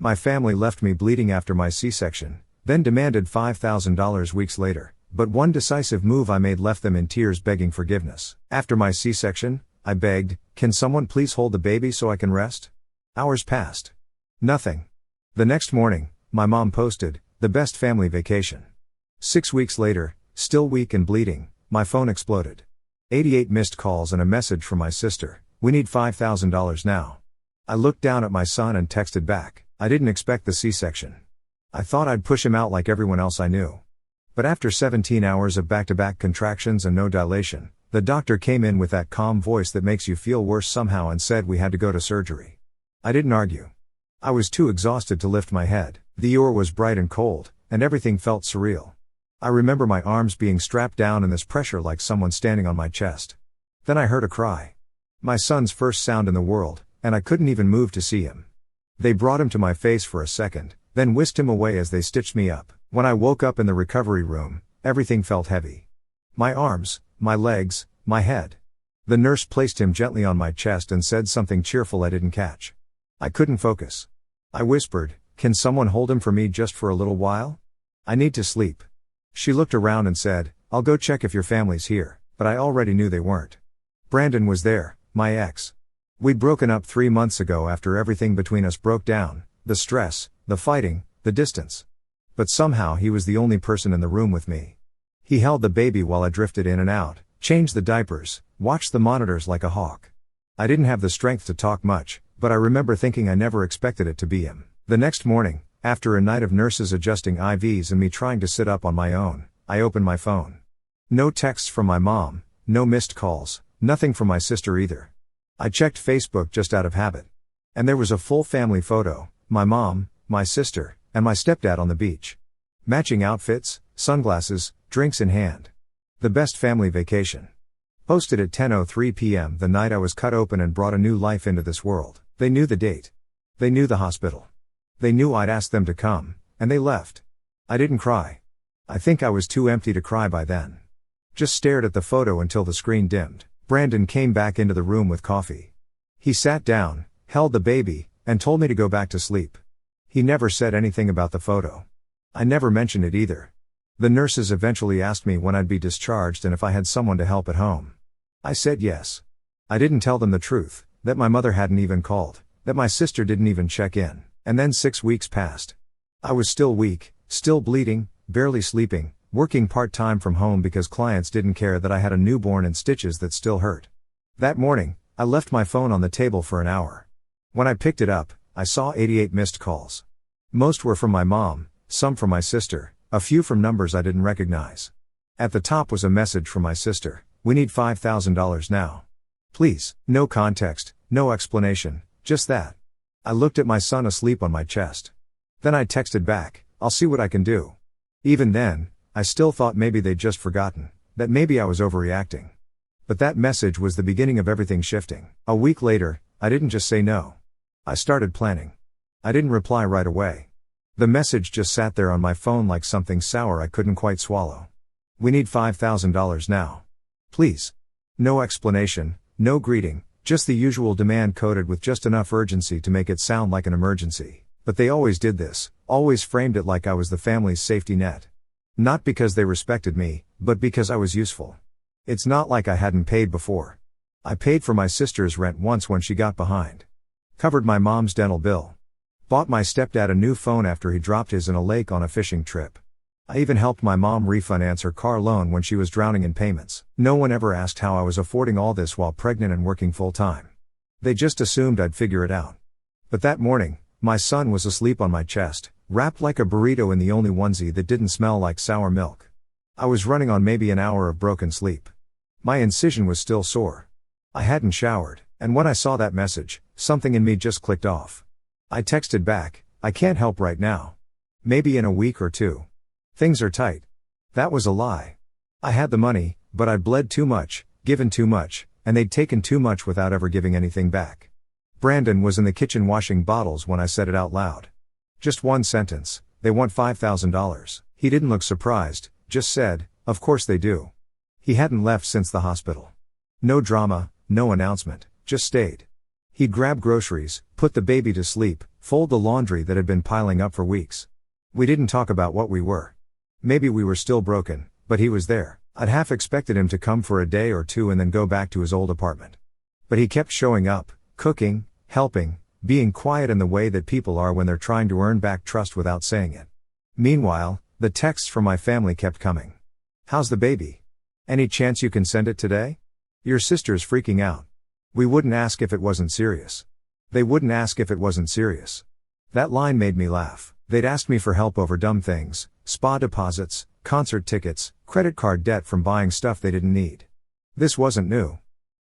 My family left me bleeding after my C-section, then demanded $5,000 weeks later, but one decisive move I made left them in tears begging forgiveness. After my C-section, I begged, "Can someone please hold the baby so I can rest?" Hours passed. Nothing. The next morning, my mom posted, "The best family vacation." 6 weeks later, still weak and bleeding, my phone exploded. 88 missed calls and a message from my sister, "We need $5,000 now." I looked down at my son and texted back, "I didn't expect the C-section. I thought I'd push him out like everyone else I knew." But after 17 hours of back-to-back contractions and no dilation, the doctor came in with that calm voice that makes you feel worse somehow and said we had to go to surgery. I didn't argue. I was too exhausted to lift my head. The ER was bright and cold, and everything felt surreal. I remember my arms being strapped down and this pressure like someone standing on my chest. Then I heard a cry. My son's first sound in the world, and I couldn't even move to see him. They brought him to my face for a second, then whisked him away as they stitched me up. When I woke up in the recovery room, everything felt heavy. My arms, my legs, my head. The nurse placed him gently on my chest and said something cheerful I didn't catch. I couldn't focus. I whispered, "Can someone hold him for me just for a little while? I need to sleep." She looked around and said, "I'll go check if your family's here," but I already knew they weren't. Brandon was there, my ex. We'd broken up 3 months ago after everything between us broke down, the stress, the fighting, the distance. But somehow he was the only person in the room with me. He held the baby while I drifted in and out, changed the diapers, watched the monitors like a hawk. I didn't have the strength to talk much, but I remember thinking I never expected it to be him. The next morning, after a night of nurses adjusting IVs and me trying to sit up on my own, I opened my phone. No texts from my mom, no missed calls, nothing from my sister either. I checked Facebook just out of habit. And there was a full family photo, my mom, my sister, and my stepdad on the beach. Matching outfits, sunglasses, drinks in hand. The best family vacation. Posted at 10:03 p.m. the night I was cut open and brought a new life into this world. They knew the date. They knew the hospital. They knew I'd asked them to come, and they left. I didn't cry. I think I was too empty to cry by then. Just stared at the photo until the screen dimmed. Brandon came back into the room with coffee. He sat down, held the baby, and told me to go back to sleep. He never said anything about the photo. I never mentioned it either. The nurses eventually asked me when I'd be discharged and if I had someone to help at home. I said yes. I didn't tell them the truth, that my mother hadn't even called, that my sister didn't even check in, and then 6 weeks passed. I was still weak, still bleeding, barely sleeping, working part-time from home because clients didn't care that I had a newborn and stitches that still hurt. That morning, I left my phone on the table for an hour. When I picked it up, I saw 88 missed calls. Most were from my mom, some from my sister, a few from numbers I didn't recognize. At the top was a message from my sister, "We need $5,000 now. Please." No context, no explanation, just that. I looked at my son asleep on my chest. Then I texted back, "I'll see what I can do." Even then, I still thought maybe they'd just forgotten, that maybe I was overreacting. But that message was the beginning of everything shifting. A week later, I didn't just say no. I started planning. I didn't reply right away. The message just sat there on my phone like something sour I couldn't quite swallow. "We need $5,000 now. Please." No explanation, no greeting, just the usual demand coded with just enough urgency to make it sound like an emergency. But they always did this, always framed it like I was the family's safety net. Not because they respected me, but because I was useful. It's not like I hadn't paid before. I paid for my sister's rent once when she got behind. Covered my mom's dental bill. Bought my stepdad a new phone after he dropped his in a lake on a fishing trip. I even helped my mom refinance her car loan when she was drowning in payments. No one ever asked how I was affording all this while pregnant and working full-time. They just assumed I'd figure it out. But that morning, my son was asleep on my chest, wrapped like a burrito in the only onesie that didn't smell like sour milk. I was running on maybe an hour of broken sleep. My incision was still sore. I hadn't showered, and when I saw that message, something in me just clicked off. I texted back, "I can't help right now. Maybe in a week or 2. Things are tight." That was a lie. I had the money, but I'd bled too much, given too much, and they'd taken too much without ever giving anything back. Brandon was in the kitchen washing bottles when I said it out loud. Just one sentence, "They want $5,000. He didn't look surprised, just said, "Of course they do." He hadn't left since the hospital. No drama, no announcement, just stayed. He'd grab groceries, put the baby to sleep, fold the laundry that had been piling up for weeks. We didn't talk about what we were. Maybe we were still broken, but he was there. I'd half expected him to come for a day or two and then go back to his old apartment. But he kept showing up, cooking, helping, being quiet in the way that people are when they're trying to earn back trust without saying it. Meanwhile, the texts from my family kept coming. How's the baby? Any chance you can send it today? Your sister's freaking out. We wouldn't ask if it wasn't serious. They wouldn't ask if it wasn't serious. That line made me laugh. They'd ask me for help over dumb things, spa deposits, concert tickets, credit card debt from buying stuff they didn't need. This wasn't new.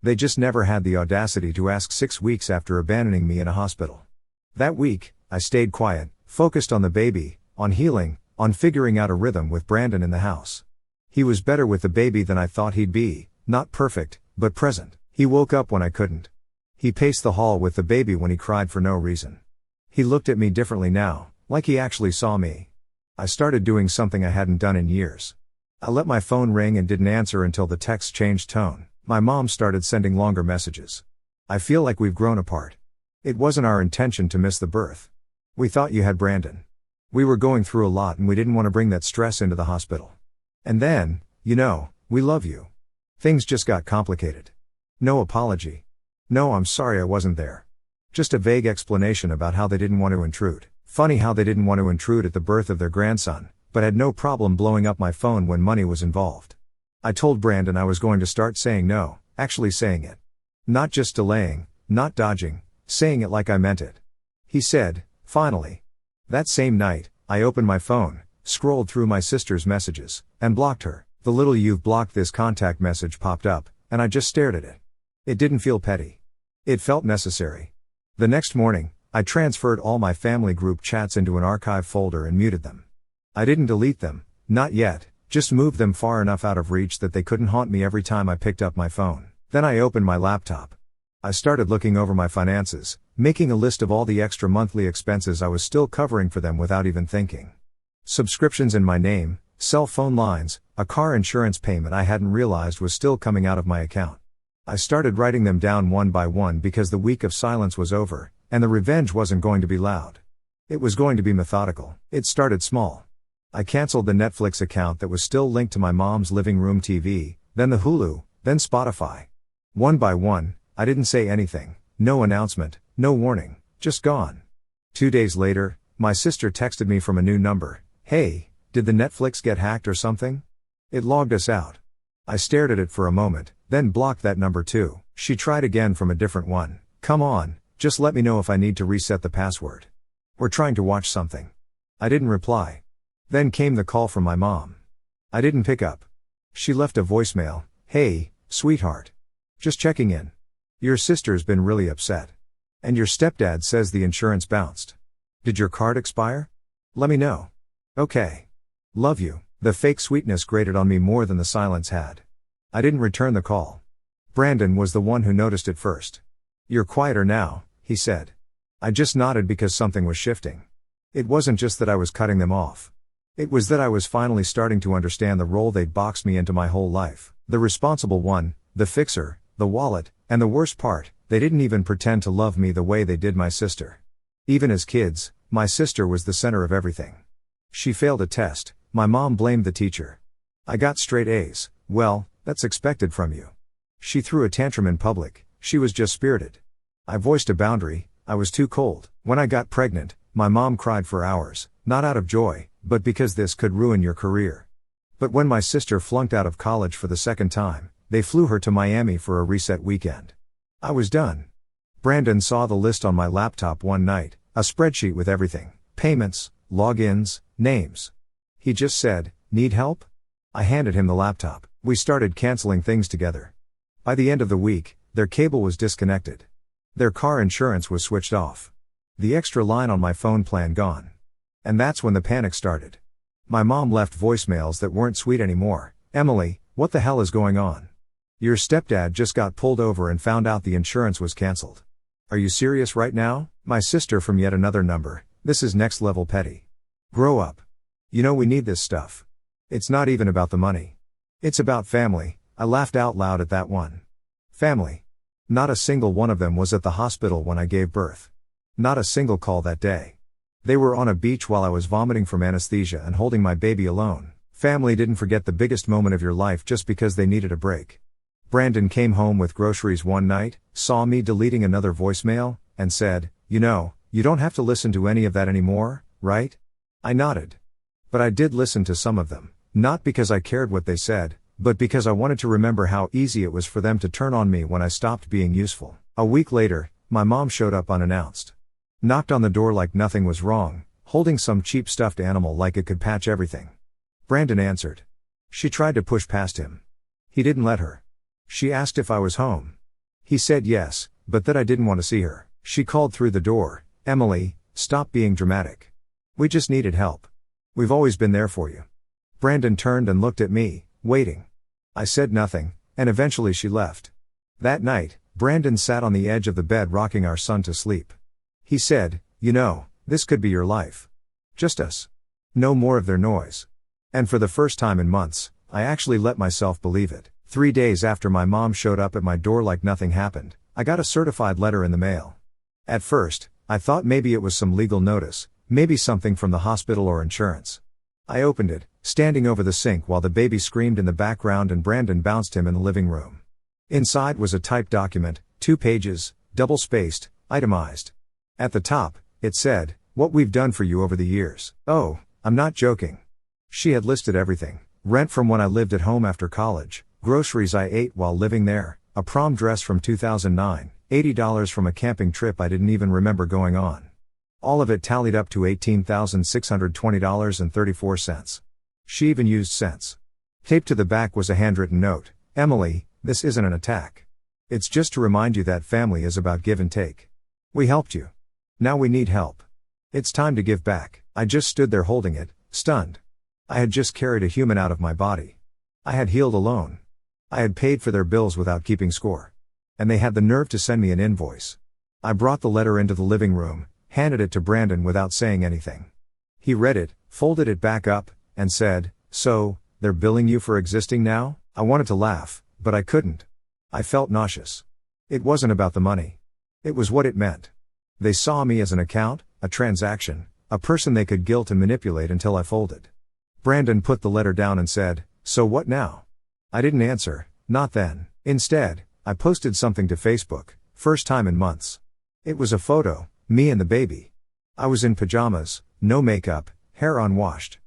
They just never had the audacity to ask 6 weeks after abandoning me in a hospital. That week, I stayed quiet, focused on the baby, on healing, on figuring out a rhythm with Brandon in the house. He was better with the baby than I thought he'd be, not perfect, but present. He woke up when I couldn't. He paced the hall with the baby when he cried for no reason. He looked at me differently now, like he actually saw me. I started doing something I hadn't done in years. I let my phone ring and didn't answer until the text changed tone. My mom started sending longer messages. I feel like we've grown apart. It wasn't our intention to miss the birth. We thought you had Brandon. We were going through a lot and we didn't want to bring that stress into the hospital. And then, we love you. Things just got complicated. No apology. No, I'm sorry I wasn't there. Just a vague explanation about how they didn't want to intrude. Funny how they didn't want to intrude at the birth of their grandson, but had no problem blowing up my phone when money was involved. I told Brandon I was going to start saying no, actually saying it. Not just delaying, not dodging, saying it like I meant it. He said, finally. That same night, I opened my phone, scrolled through my sister's messages, and blocked her. The little "you've blocked this contact" message popped up, and I just stared at it. It didn't feel petty. It felt necessary. The next morning, I transferred all my family group chats into an archive folder and muted them. I didn't delete them, not yet, just moved them far enough out of reach that they couldn't haunt me every time I picked up my phone. Then I opened my laptop. I started looking over my finances, making a list of all the extra monthly expenses I was still covering for them without even thinking. Subscriptions in my name, cell phone lines, a car insurance payment I hadn't realized was still coming out of my account. I started writing them down one by one because the week of silence was over, and the revenge wasn't going to be loud. It was going to be methodical. It started small. I canceled the Netflix account that was still linked to my mom's living room TV, then the Hulu, then Spotify. One by one, I didn't say anything, no announcement, no warning, just gone. 2 days later, my sister texted me from a new number. Hey, did the Netflix get hacked or something? It logged us out. I stared at it for a moment, then blocked that number too. She tried again from a different one. Come on, just let me know if I need to reset the password. We're trying to watch something. I didn't reply. Then came the call from my mom. I didn't pick up. She left a voicemail. Hey, sweetheart. Just checking in. Your sister's been really upset. And your stepdad says the insurance bounced. Did your card expire? Let me know. Okay. Love you. The fake sweetness grated on me more than the silence had. I didn't return the call. Brandon was the one who noticed it first. You're quieter now, he said. I just nodded because something was shifting. It wasn't just that I was cutting them off. It was that I was finally starting to understand the role they'd boxed me into my whole life. The responsible one, the fixer, the wallet, and the worst part, they didn't even pretend to love me the way they did my sister. Even as kids, my sister was the center of everything. She failed a test, my mom blamed the teacher. I got straight A's, well, that's expected from you. She threw a tantrum in public, she was just spirited. I voiced a boundary, I was too cold. When I got pregnant, my mom cried for hours, not out of joy, but because this could ruin your career. But when my sister flunked out of college for the second time, they flew her to Miami for a reset weekend. I was done. Brandon saw the list on my laptop one night, a spreadsheet with everything, payments, logins, names. He just said, need help? I handed him the laptop. We started canceling things together. By the end of the week, their cable was disconnected. Their car insurance was switched off. The extra line on my phone plan gone. And that's when the panic started. My mom left voicemails that weren't sweet anymore. Emily, what the hell is going on? Your stepdad just got pulled over and found out the insurance was canceled. Are you serious right now? My sister from yet another number. This is next level petty. Grow up. We need this stuff. It's not even about the money. It's about family. I laughed out loud at that one. Family. Not a single one of them was at the hospital when I gave birth. Not a single call that day. They were on a beach while I was vomiting from anesthesia and holding my baby alone. Family didn't forget the biggest moment of your life just because they needed a break. Brandon came home with groceries one night, saw me deleting another voicemail, and said, "You know, you don't have to listen to any of that anymore, right?" I nodded. But I did listen to some of them, not because I cared what they said, but because I wanted to remember how easy it was for them to turn on me when I stopped being useful. A week later, my mom showed up unannounced. Knocked on the door like nothing was wrong, holding some cheap stuffed animal like it could patch everything. Brandon answered. She tried to push past him. He didn't let her. She asked if I was home. He said yes, but that I didn't want to see her. She called through the door, "Emily, stop being dramatic. We just needed help. We've always been there for you." Brandon turned and looked at me, waiting. I said nothing, and eventually she left. That night, Brandon sat on the edge of the bed rocking our son to sleep. He said, "You know, this could be your life. Just us. No more of their noise." And for the first time in months, I actually let myself believe it. 3 days after my mom showed up at my door like nothing happened, I got a certified letter in the mail. At first, I thought maybe it was some legal notice, maybe something from the hospital or insurance. I opened it, standing over the sink while the baby screamed in the background and Brandon bounced him in the living room. Inside was a typed document, 2 pages, double-spaced, itemized. At the top, it said, "What we've done for you over the years." Oh, I'm not joking. She had listed everything: rent from when I lived at home after college, groceries I ate while living there, a prom dress from 2009, $80 from a camping trip I didn't even remember going on. All of it tallied up to $18,620.34. She even used cents. Taped to the back was a handwritten note: "Emily, this isn't an attack. It's just to remind you that family is about give and take. We helped you. Now we need help. It's time to give back." I just stood there holding it, stunned. I had just carried a human out of my body. I had healed alone. I had paid for their bills without keeping score. And they had the nerve to send me an invoice. I brought the letter into the living room, handed it to Brandon without saying anything. He read it, folded it back up, and said, "So, they're billing you for existing now?" I wanted to laugh, but I couldn't. I felt nauseous. It wasn't about the money. It was what it meant. They saw me as an account, a transaction, a person they could guilt and manipulate until I folded. Brandon put the letter down and said, "So what now?" I didn't answer, not then. Instead, I posted something to Facebook, first time in months. It was a photo, me and the baby. I was in pajamas, no makeup, hair unwashed.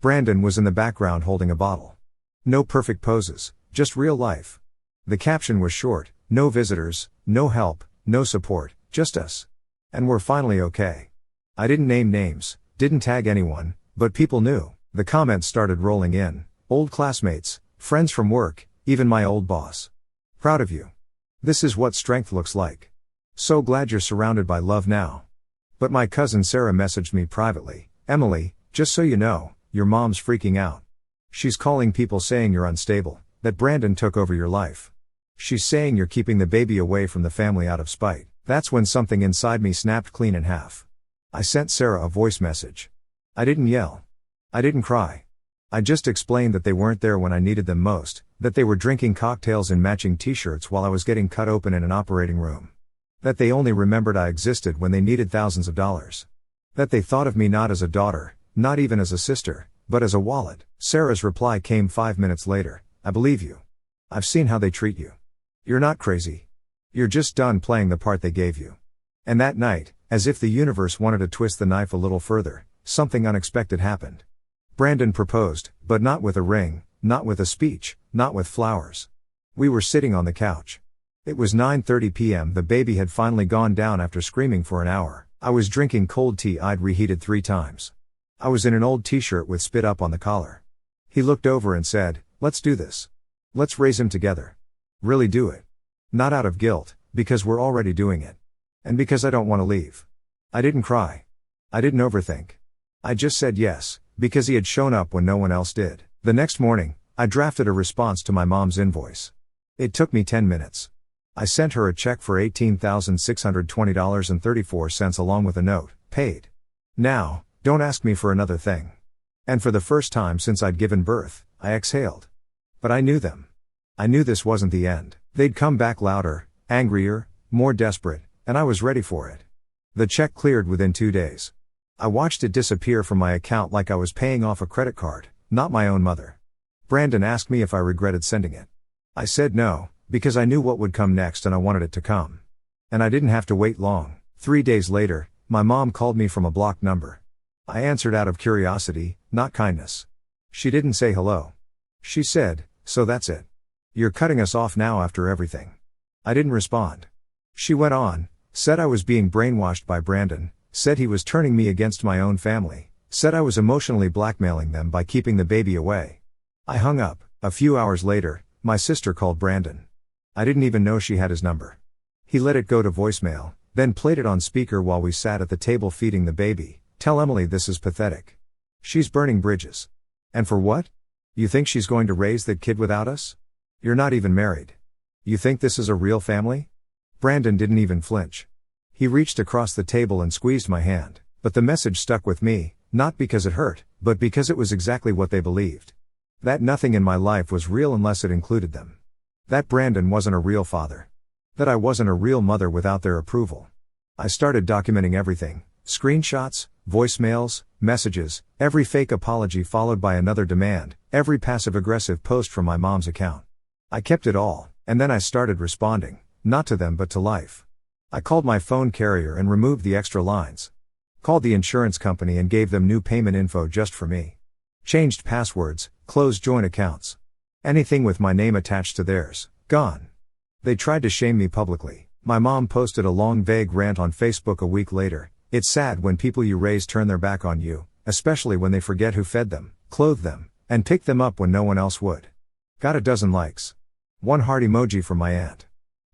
Brandon was in the background holding a bottle. No perfect poses, just real life. The caption was short: "No visitors, no help, no support, just us. And we're finally okay." I didn't name names, didn't tag anyone, but people knew. The comments started rolling in: old classmates, friends from work, even my old boss. "Proud of you. This is what strength looks like. So glad you're surrounded by love now." But my cousin Sarah messaged me privately: "Emily, just so you know, your mom's freaking out. She's calling people saying you're unstable, that Brandon took over your life. She's saying you're keeping the baby away from the family out of spite." That's when something inside me snapped clean in half. I sent Sarah a voice message. I didn't yell. I didn't cry. I just explained that they weren't there when I needed them most, that they were drinking cocktails in matching t-shirts while I was getting cut open in an operating room. That they only remembered I existed when they needed thousands of dollars. That they thought of me not as a daughter, not even as a sister, but as a wallet. Sarah's reply came 5 minutes later: "I believe you. I've seen how they treat you. You're not crazy. You're just done playing the part they gave you." And that night, as if the universe wanted to twist the knife a little further, something unexpected happened. Brandon proposed, but not with a ring, not with a speech, not with flowers. We were sitting on the couch. It was 9:30 p.m. The baby had finally gone down after screaming for an hour. I was drinking cold tea I'd reheated 3 times. I was in an old t-shirt with spit up on the collar. He looked over and said, "Let's do this. Let's raise him together. Really do it. Not out of guilt, because we're already doing it. And because I don't want to leave." I didn't cry. I didn't overthink. I just said yes, because he had shown up when no one else did. The next morning, I drafted a response to my mom's invoice. It took me 10 minutes. I sent her a check for $18,620.34 along with a note: "Paid. Now, don't ask me for another thing." And for the first time since I'd given birth, I exhaled. But I knew them. I knew this wasn't the end. They'd come back louder, angrier, more desperate, and I was ready for it. The check cleared within 2 days. I watched it disappear from my account like I was paying off a credit card, not my own mother. Brandon asked me if I regretted sending it. I said no, because I knew what would come next and I wanted it to come. And I didn't have to wait long. 3 days later, my mom called me from a blocked number. I answered out of curiosity, not kindness. She didn't say hello. She said, "So that's it. You're cutting us off now after everything." I didn't respond. She went on, said I was being brainwashed by Brandon, said he was turning me against my own family, said I was emotionally blackmailing them by keeping the baby away. I hung up. A few hours later, my sister called Brandon. I didn't even know she had his number. He let it go to voicemail, then played it on speaker while we sat at the table feeding the baby. "Tell Emily this is pathetic. She's burning bridges. And for what? You think she's going to raise that kid without us? You're not even married. You think this is a real family?" Brandon didn't even flinch. He reached across the table and squeezed my hand. But the message stuck with me, not because it hurt, but because it was exactly what they believed. That nothing in my life was real unless it included them. That Brandon wasn't a real father. That I wasn't a real mother without their approval. I started documenting everything: screenshots, voicemails, messages, every fake apology followed by another demand, every passive-aggressive post from my mom's account. I kept it all, and then I started responding, not to them but to life. I called my phone carrier and removed the extra lines. Called the insurance company and gave them new payment info just for me. Changed passwords, closed joint accounts. Anything with my name attached to theirs, gone. They tried to shame me publicly. My mom posted a long vague rant on Facebook a week later. "It's sad when people you raise turn their back on you, especially when they forget who fed them, clothed them, and picked them up when no one else would." Got a dozen likes. One heart emoji from my aunt.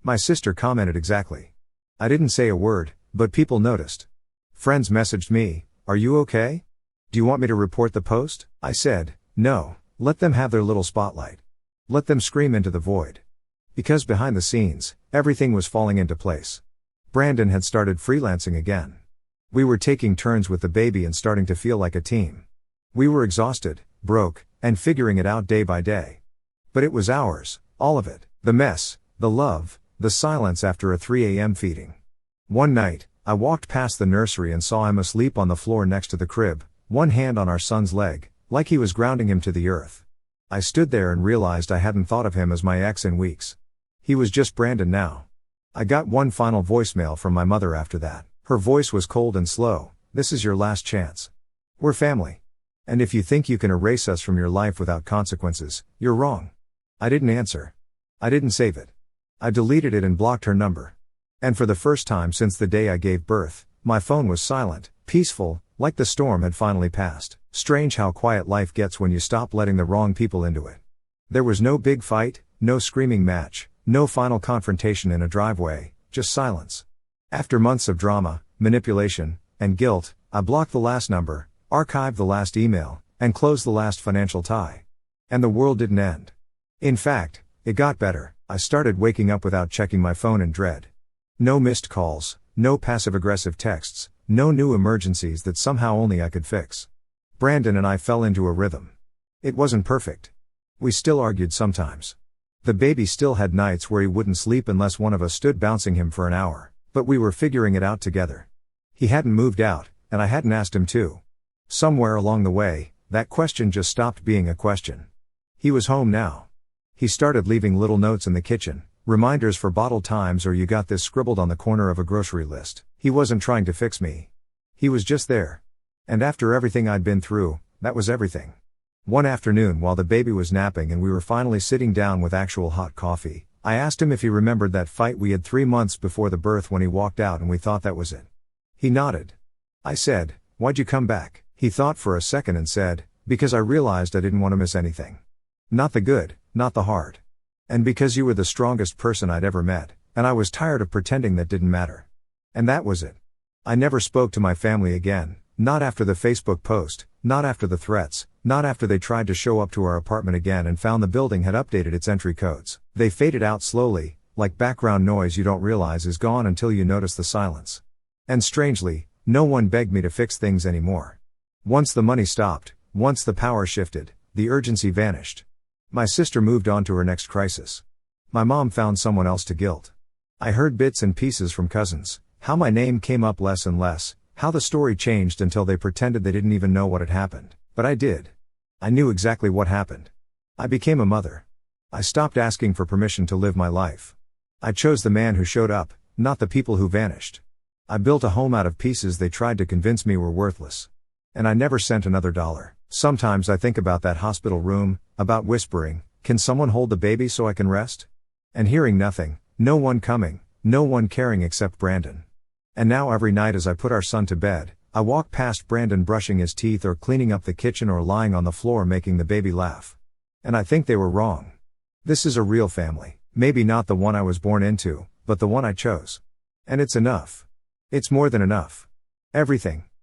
My sister commented exactly. I didn't say a word, but people noticed. Friends messaged me, "Are you okay? Do you want me to report the post?" I said, "No, let them have their little spotlight. Let them scream into the void." Because behind the scenes, everything was falling into place. Brandon had started freelancing again. We were taking turns with the baby and starting to feel like a team. We were exhausted, broke, and figuring it out day by day. But it was ours, all of it. The mess, the love, the silence after a 3 a.m. feeding. One night, I walked past the nursery and saw him asleep on the floor next to the crib, one hand on our son's leg, like he was grounding him to the earth. I stood there and realized I hadn't thought of him as my ex in weeks. He was just Brandon now. I got one final voicemail from my mother after that. Her voice was cold and slow. "This is your last chance. We're family. And if you think you can erase us from your life without consequences, you're wrong." I didn't answer. I didn't save it. I deleted it and blocked her number. And for the first time since the day I gave birth, my phone was silent, peaceful, like the storm had finally passed. Strange how quiet life gets when you stop letting the wrong people into it. There was no big fight, no screaming match, no final confrontation in a driveway, just silence. After months of drama, manipulation, and guilt, I blocked the last number, archived the last email, and closed the last financial tie. And the world didn't end. In fact, it got better. I started waking up without checking my phone in dread. No missed calls, no passive-aggressive texts, no new emergencies that somehow only I could fix. Brandon and I fell into a rhythm. It wasn't perfect. We still argued sometimes. The baby still had nights where he wouldn't sleep unless one of us stood bouncing him for an hour, but we were figuring it out together. He hadn't moved out, and I hadn't asked him to. Somewhere along the way, that question just stopped being a question. He was home now. He started leaving little notes in the kitchen, reminders for bottle times or "you got this" scribbled on the corner of a grocery list. He wasn't trying to fix me. He was just there. And after everything I'd been through, that was everything. One afternoon while the baby was napping and we were finally sitting down with actual hot coffee, I asked him if he remembered that fight we had 3 months before the birth when he walked out and we thought that was it. He nodded. I said, "Why'd you come back?" He thought for a second and said, "Because I realized I didn't want to miss anything. Not the good, not the hard. And because you were the strongest person I'd ever met, and I was tired of pretending that didn't matter." And that was it. I never spoke to my family again, not after the Facebook post, not after the threats, not after they tried to show up to our apartment again and found the building had updated its entry codes. They faded out slowly, like background noise you don't realize is gone until you notice the silence. And strangely, no one begged me to fix things anymore. Once the money stopped, once the power shifted, the urgency vanished. My sister moved on to her next crisis. My mom found someone else to guilt. I heard bits and pieces from cousins, How my name came up less and less, how the story changed until they pretended they didn't even know what had happened. But I did. I knew exactly what happened. I became a mother. I stopped asking for permission to live my life. I chose the man who showed up, not the people who vanished. I built a home out of pieces they tried to convince me were worthless. And I never sent another dollar. Sometimes I think about that hospital room, about whispering, "Can someone hold the baby so I can rest?" And hearing nothing, no one coming, no one caring except Brandon. And now every night as I put our son to bed, I walk past Brandon brushing his teeth or cleaning up the kitchen or lying on the floor making the baby laugh. And I think they were wrong. This is a real family, maybe not the one I was born into, but the one I chose. And it's enough. It's more than enough. Everything.